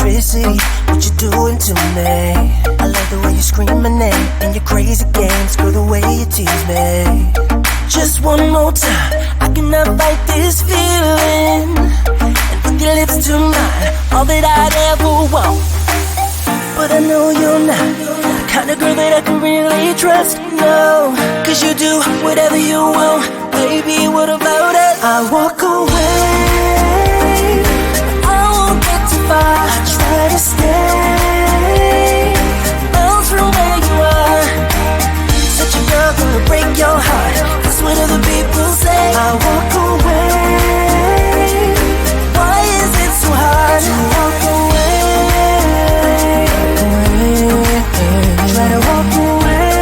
electricity, what you doing to me? I love the way you scream my name and your crazy games, girl, the way you tease me. Just one more time, I cannot fight this feeling. And with your lips to mine, all that I'd ever want. But I know you're not the kind of girl that I can really trust, no. Cause you do whatever you want, baby, what about it? I walk away, I won't get too far. I try to stay miles from where you are. Such a girl gonna break your heart, that's what other people say. I walk away, why is it so hard to walk away? Try to walk away.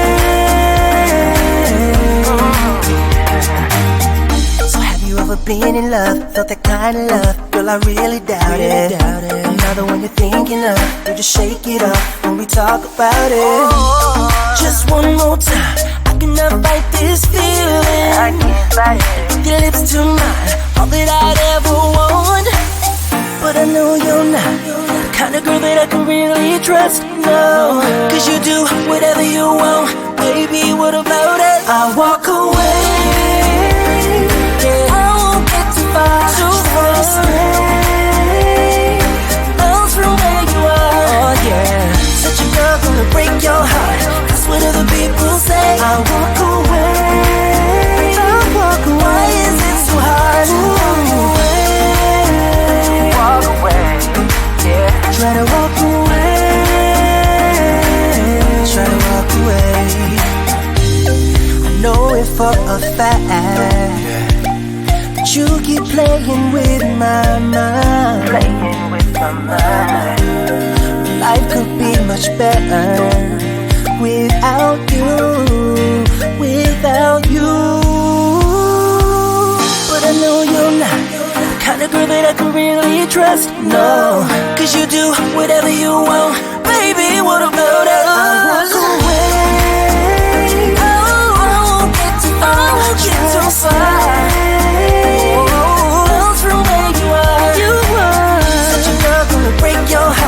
So have you ever been in love, felt that kind of love? Girl, I really doubt it. Another one you're thinking of, you just shake it up when we talk about it. Just one more time, I cannot fight this feeling. I can't fight it. With your lips to mine, all that I'd ever want. But I know you're not the kind of girl that I can really trust, no. Cause you do whatever you want, baby, what about it? I walk away, yeah. I won't get too far, too far to stay miles from where you are, oh yeah. Such a girl gonna break your heart, that's what other people say. I walk away, I walk away. Why is it so hard to walk away? Walk away, yeah. Try to walk away, try to walk away. I know it for a fact that you keep playing with my mind, playing with my mind. Life could be much better without you, without you. But I know you're not the kind of girl that I can really trust, no. Cause you do whatever you want, baby, what about us? I walk away, I won't get too far, I won't get too far. Miles from where you are, such a girl gonna break your heart.